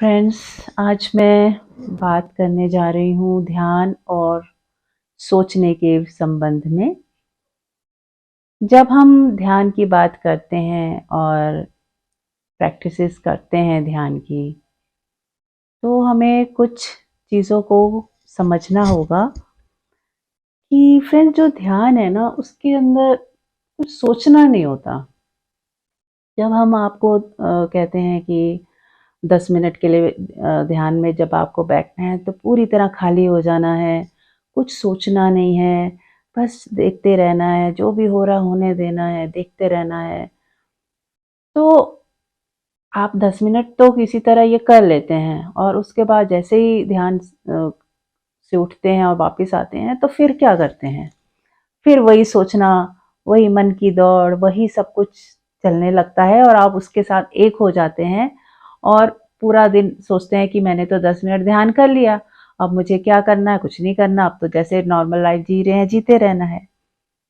Friends, आज मैं बात करने जा रही हूँ ध्यान और सोचने के संबंध में। जब हम ध्यान की बात करते हैं और प्रैक्टिसेस करते हैं ध्यान की, तो हमें कुछ चीज़ों को समझना होगा कि फ्रेंड्स, जो ध्यान है ना, उसके अंदर कुछ सोचना नहीं होता। जब हम आपको कहते हैं कि 10 मिनट के लिए ध्यान में जब आपको बैठना है तो पूरी तरह खाली हो जाना है, कुछ सोचना नहीं है, बस देखते रहना है, जो भी हो रहा होने देना है, देखते रहना है। तो आप 10 मिनट तो किसी तरह ये कर लेते हैं और उसके बाद जैसे ही ध्यान से उठते हैं और वापस आते हैं तो फिर क्या करते हैं? फिर वही सोचना, वही मन की दौड़, वही सब कुछ चलने लगता है और आप उसके साथ एक हो जाते हैं और पूरा दिन सोचते हैं कि मैंने तो 10 मिनट ध्यान कर लिया, अब मुझे क्या करना है? कुछ नहीं करना, अब तो जैसे नॉर्मल लाइफ जी रहे हैं, जीते रहना है।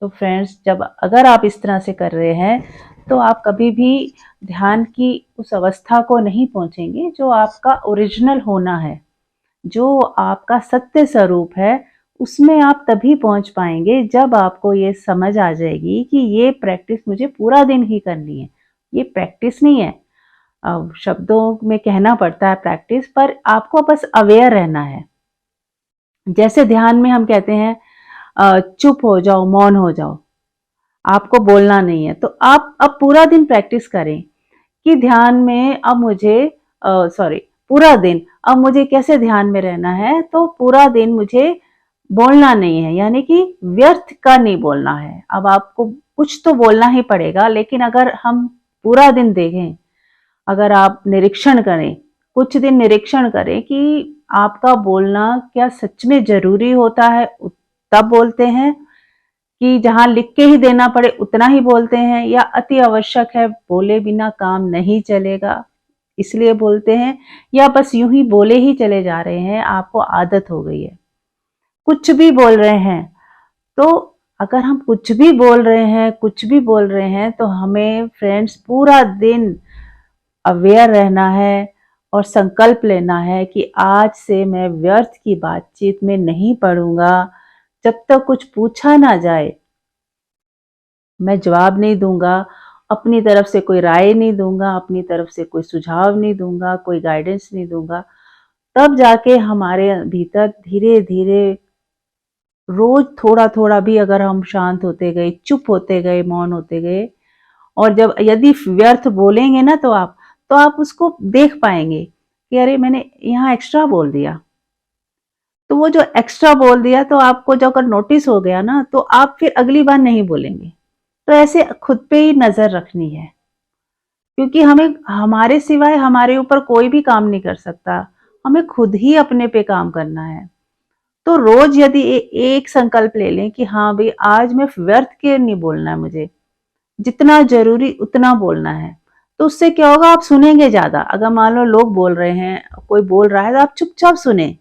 तो फ्रेंड्स, जब अगर आप इस तरह से कर रहे हैं, तो आप कभी भी ध्यान की उस अवस्था को नहीं पहुँचेंगे जो आपका ओरिजिनल होना है। जो आपका सत्य स्वरूप है, उसमें आप तभी पहुंच पाएंगे जब आपको ये समझ आ जाएगी कि ये प्रैक्टिस मुझे पूरा दिन ही करनी है। ये प्रैक्टिस नहीं है, अब शब्दों में कहना पड़ता है प्रैक्टिस, पर आपको बस अवेयर रहना है। जैसे ध्यान में हम कहते हैं चुप हो जाओ, मौन हो जाओ, आपको बोलना नहीं है। तो आप अब पूरा दिन प्रैक्टिस करें कि ध्यान में अब मुझे सॉरी पूरा दिन अब मुझे कैसे ध्यान में रहना है। तो पूरा दिन मुझे बोलना नहीं है, यानी कि व्यर्थ का नहीं बोलना है। अब आपको कुछ तो बोलना ही पड़ेगा, लेकिन अगर हम पूरा दिन देखें, अगर आप निरीक्षण करें, कुछ दिन निरीक्षण करें कि आपका बोलना क्या सच में जरूरी होता है, तब बोलते हैं कि जहां लिख के ही देना पड़े उतना ही बोलते हैं, या अति आवश्यक है, बोले बिना काम नहीं चलेगा इसलिए बोलते हैं, या बस यूं ही बोले ही चले जा रहे हैं, आपको आदत हो गई है, कुछ भी बोल रहे हैं। तो अगर हम कुछ भी बोल रहे हैं, कुछ भी बोल रहे हैं, तो हमें फ्रेंड्स पूरा दिन अवेयर रहना है और संकल्प लेना है कि आज से मैं व्यर्थ की बातचीत में नहीं पड़ूंगा। जब तक कुछ पूछा ना जाए, मैं जवाब नहीं दूंगा, अपनी तरफ से कोई राय नहीं दूंगा, अपनी तरफ से कोई सुझाव नहीं दूंगा, कोई गाइडेंस नहीं दूंगा। तब जाके हमारे भीतर धीरे धीरे रोज थोड़ा थोड़ा भी अगर हम शांत होते गए, चुप होते गए, मौन होते गए, और जब यदि व्यर्थ बोलेंगे ना, तो आप उसको देख पाएंगे कि अरे मैंने यहाँ एक्स्ट्रा बोल दिया। तो वो जो एक्स्ट्रा बोल दिया, तो आपको जो अगर नोटिस हो गया ना, तो आप फिर अगली बार नहीं बोलेंगे। तो ऐसे खुद पे ही नजर रखनी है, क्योंकि हमें हमारे सिवाय हमारे ऊपर कोई भी काम नहीं कर सकता। हमें खुद ही अपने पे काम करना है। तो रोज यदि एक संकल्प ले लें कि हाँ भाई, आज मैं व्यर्थ के नहीं बोलना है, मुझे जितना जरूरी उतना बोलना है। तो उससे क्या होगा, आप सुनेंगे ज्यादा। अगर मान लो लोग बोल रहे हैं, कोई बोल रहा है, तो आप चुपचाप सुने,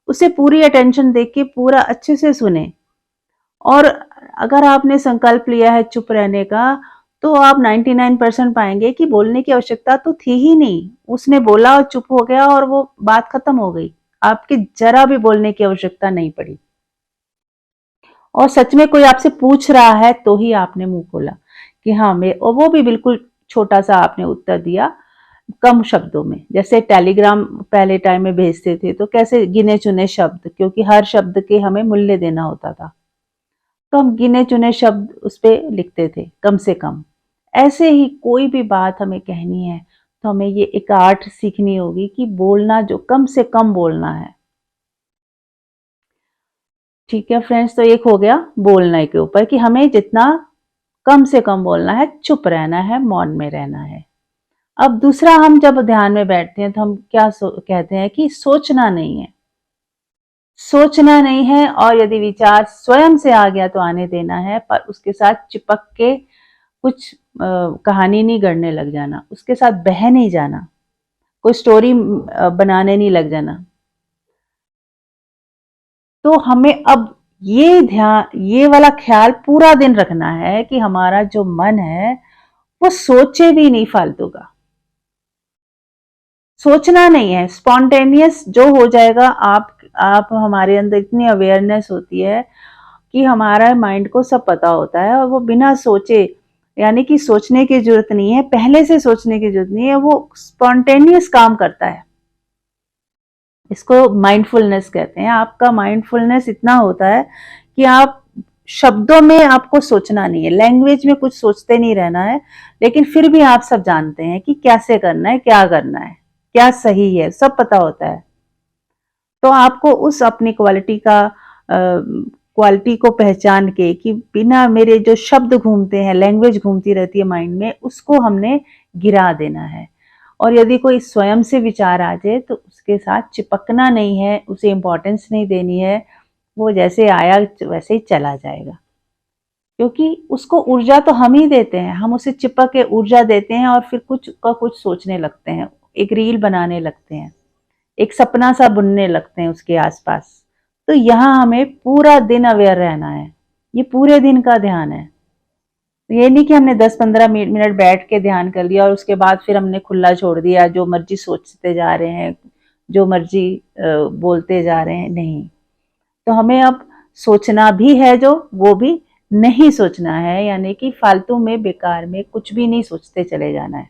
उसे पूरी अटेंशन देके के पूरा अच्छे से सुने। और अगर आपने संकल्प लिया है चुप रहने का, तो आप 99% पाएंगे कि बोलने की आवश्यकता तो थी ही नहीं। उसने बोला और चुप हो गया और वो बात खत्म हो गई। आपकी जरा भी बोलने की आवश्यकता नहीं पड़ी। और सच में कोई आपसे पूछ रहा है तो ही आपने मुंह खोला कि हाँ मैं, और वो भी बिल्कुल छोटा सा आपने उत्तर दिया, कम शब्दों में। जैसे टेलीग्राम पहले टाइम में भेजते थे, तो कैसे गिने चुने शब्द, क्योंकि हर शब्द के हमें मूल्य देना होता था, तो हम गिने चुने शब्द उस पे लिखते थे, कम से कम। ऐसे ही कोई भी बात हमें कहनी है, तो हमें ये एक आर्ट सीखनी होगी कि बोलना जो कम से कम बोलना है। ठीक है फ्रेंड्स, तो एक हो गया बोलने के ऊपर कि हमें जितना कम से कम बोलना है, चुप रहना है, मौन में रहना है। अब दूसरा, हम जब ध्यान में बैठते हैं तो हम क्या कहते हैं कि सोचना नहीं है। सोचना नहीं है, और यदि विचार स्वयं से आ गया तो आने देना है, पर उसके साथ चिपक के कुछ कहानी नहीं गढ़ने लग जाना, उसके साथ बह नहीं जाना, कोई स्टोरी बनाने नहीं लग जाना। तो हमें अब ये ध्यान, ये वाला ख्याल पूरा दिन रखना है कि हमारा जो मन है वो सोचे भी नहीं फालतू का, सोचना नहीं है, स्पॉन्टेनियस जो हो जाएगा। आप हमारे अंदर इतनी अवेयरनेस होती है कि हमारा माइंड को सब पता होता है और वो बिना सोचे, यानी कि सोचने की जरूरत नहीं है, पहले से सोचने की जरूरत नहीं है, वो स्पॉन्टेनियस काम करता है। इसको माइंडफुलनेस कहते हैं। आपका माइंडफुलनेस इतना होता है कि आप शब्दों में आपको सोचना नहीं है, लैंग्वेज में कुछ सोचते नहीं रहना है, लेकिन फिर भी आप सब जानते हैं कि कैसे करना है, क्या करना है, क्या सही है, सब पता होता है। तो आपको उस अपनी क्वालिटी को पहचान के कि बिना मेरे जो शब्द घूमते हैं, लैंग्वेज घूमती रहती है माइंड में, उसको हमने गिरा देना है। और यदि कोई स्वयं से विचार आ जाए तो उसके साथ चिपकना नहीं है, उसे इंपॉर्टेंस नहीं देनी है, वो जैसे आया वैसे ही चला जाएगा। क्योंकि उसको ऊर्जा तो हम ही देते हैं, हम उसे चिपक के ऊर्जा देते हैं और फिर कुछ का कुछ सोचने लगते हैं, एक रील बनाने लगते हैं, एक सपना सा बुनने लगते हैं उसके आसपास। तो यहाँ हमें पूरा दिन अवेयर रहना है, ये पूरे दिन का ध्यान है। ये नहीं कि हमने 10-15 मिनट बैठ के ध्यान कर लिया और उसके बाद फिर हमने खुला छोड़ दिया, जो मर्जी सोचते जा रहे हैं, जो मर्जी बोलते जा रहे हैं। नहीं, तो हमें अब सोचना भी है, जो वो भी नहीं सोचना है, यानी कि फालतू में बेकार में कुछ भी नहीं सोचते चले जाना है।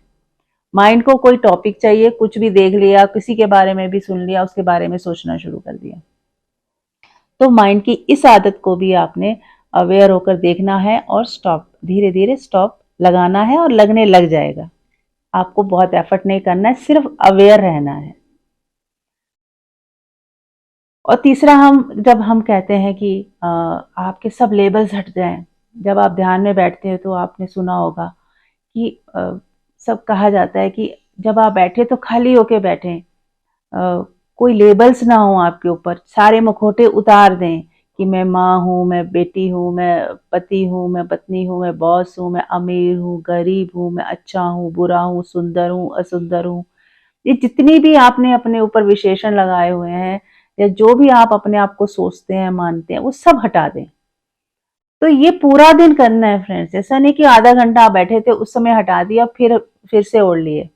माइंड को कोई टॉपिक चाहिए, कुछ भी देख लिया, किसी के बारे में भी सुन लिया, उसके बारे में सोचना शुरू कर दिया। तो माइंड की इस आदत को भी आपने अवेयर होकर देखना है और स्टॉप, धीरे धीरे स्टॉप लगाना है और लगने लग जाएगा। आपको बहुत एफर्ट नहीं करना है, सिर्फ अवेयर रहना है। और तीसरा, जब हम कहते हैं कि आपके सब लेबल्स हट जाएं, जब आप ध्यान में बैठते हैं तो आपने सुना होगा कि सब कहा जाता है कि जब आप बैठे तो खाली होके बैठें, कोई लेबल्स ना हो आपके ऊपर, सारे मुखौटे उतार दें कि मैं माँ हूँ, मैं बेटी हूँ, मैं पति हूँ, मैं पत्नी हूँ, मैं बॉस हूँ, मैं अमीर हूँ, गरीब हूँ, मैं अच्छा हूँ, बुरा हूँ, सुंदर हूँ, असुंदर हूँ। ये जितनी भी आपने अपने ऊपर विशेषण लगाए हुए हैं या जो भी आप अपने आप को सोचते हैं, मानते हैं, वो सब हटा दें। तो ये पूरा दिन करना है फ्रेंड्स, ऐसा नहीं कि आधा घंटा आप बैठे थे उस समय हटा दिया फिर से ओढ़ लिए।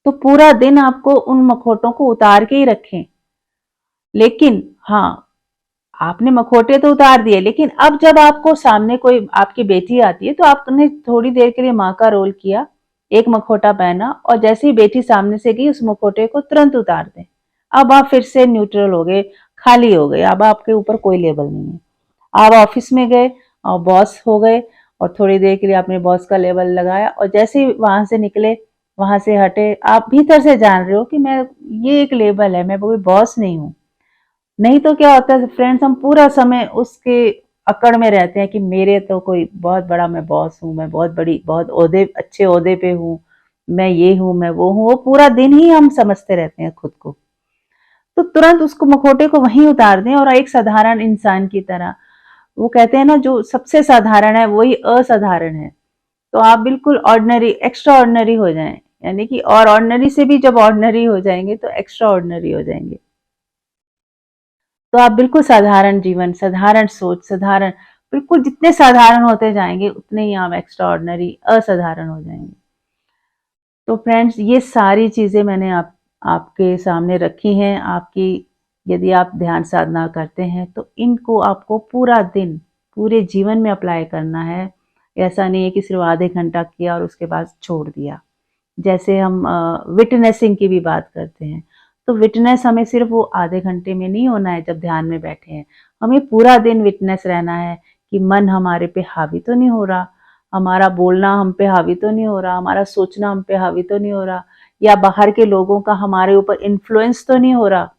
तो पूरा दिन आपको उन मखौटों को उतार के ही रखें। लेकिन हाँ, आपने मखौटे तो उतार दिए, लेकिन अब जब आपको सामने कोई आपकी बेटी आती है तो आपने थोड़ी देर के लिए माँ का रोल किया, एक मखौटा पहना और जैसे ही बेटी सामने से गई उस मखौटे को तुरंत उतार दें। अब आप फिर से न्यूट्रल हो गए, खाली हो गए, अब आपके ऊपर कोई लेबल नहीं है। आप ऑफिस में गए और बॉस हो गए और थोड़ी देर के लिए आपने बॉस का लेबल लगाया और जैसे ही वहां से निकले, वहां से हटे, आप भीतर से जान रहे हो कि मैं, ये एक लेबल है, मैं कोई बॉस नहीं हूँ। नहीं तो क्या होता है फ्रेंड्स, हम पूरा समय उसके अकड़ में रहते हैं कि मेरे तो कोई बहुत बड़ा मैं बॉस हूँ, मैं बहुत बड़ी, बहुत ओहदे, अच्छे ओहदे पे हूँ, मैं ये हूँ, मैं वो हूँ, वो पूरा दिन ही हम समझते रहते हैं खुद को। तो तुरंत उसको मखौटे को वहीं उतार दें और एक साधारण इंसान की तरह, वो कहते हैं ना, जो सबसे साधारण है वही असाधारण है। तो आप बिल्कुल ऑर्डिनरी, एक्स्ट्रा ऑर्डिनरी हो जाएं, यानी कि और ऑर्डिनरी से भी जब ऑर्डिनरी हो जाएंगे तो एक्स्ट्रा ऑर्डिनरी हो जाएंगे। तो आप बिल्कुल साधारण जीवन, साधारण सोच, साधारण, बिल्कुल जितने साधारण होते जाएंगे उतने ही आप एक्स्ट्रा ऑर्डिनरी, असाधारण हो जाएंगे। तो फ्रेंड्स, ये सारी चीजें मैंने आपके सामने रखी हैं। आपकी, यदि आप ध्यान साधना करते हैं तो इनको आपको पूरा दिन, पूरे जीवन में अप्लाई करना है। ऐसा नहीं है कि सिर्फ आधे घंटा किया और उसके बाद छोड़ दिया। जैसे हम विटनेसिंग की भी बात करते हैं, तो विटनेस हमें सिर्फ वो आधे घंटे में नहीं होना है जब ध्यान में बैठे हैं, हमें पूरा दिन विटनेस रहना है कि मन हमारे पे हावी तो नहीं हो रहा, हमारा बोलना हम पे हावी तो नहीं हो रहा, हमारा सोचना हम पे हावी तो नहीं हो रहा, या बाहर के लोगों का हमारे ऊपर इन्फ्लुएंस तो नहीं हो रहा।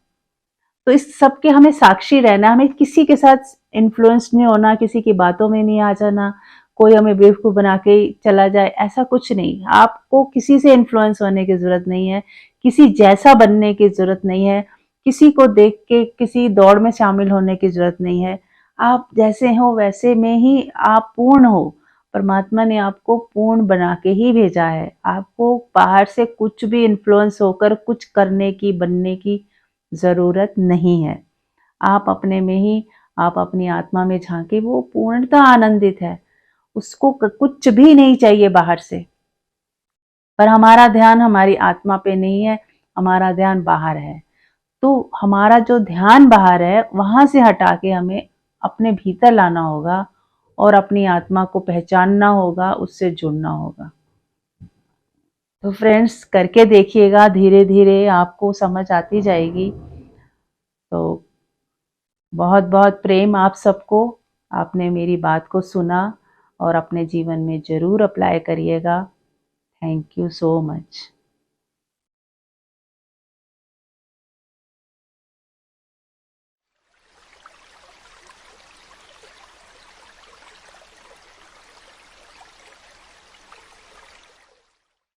तो इस सब के हमें साक्षी रहना, हमें किसी के साथ इन्फ्लुएंस नहीं होना, किसी की बातों में नहीं आ जाना, कोई हमें बेवकूफ बना के चला जाए, ऐसा कुछ नहीं। आपको किसी से इन्फ्लुएंस होने की जरूरत नहीं है, किसी जैसा बनने की जरूरत नहीं है, किसी को देख के किसी दौड़ में शामिल होने की जरूरत नहीं है। आप जैसे हो वैसे में ही आप पूर्ण हो। परमात्मा ने आपको पूर्ण बना के ही भेजा है। आपको बाहर से कुछ भी इन्फ्लुएंस होकर कुछ करने की, बनने की जरूरत नहीं है। आप अपने में ही, आप अपनी आत्मा में झांके, वो पूर्णतः आनंदित है, उसको कुछ भी नहीं चाहिए बाहर से। पर हमारा ध्यान हमारी आत्मा पे नहीं है, हमारा ध्यान बाहर है। तो हमारा जो ध्यान बाहर है वहां से हटा के हमें अपने भीतर लाना होगा और अपनी आत्मा को पहचानना होगा, उससे जुड़ना होगा। तो फ्रेंड्स, करके देखिएगा, धीरे धीरे आपको समझ आती जाएगी। तो बहुत बहुत प्रेम आप सबको। आपने मेरी बात को सुना और अपने जीवन में ज़रूर अप्लाई करिएगा। Thank you so much.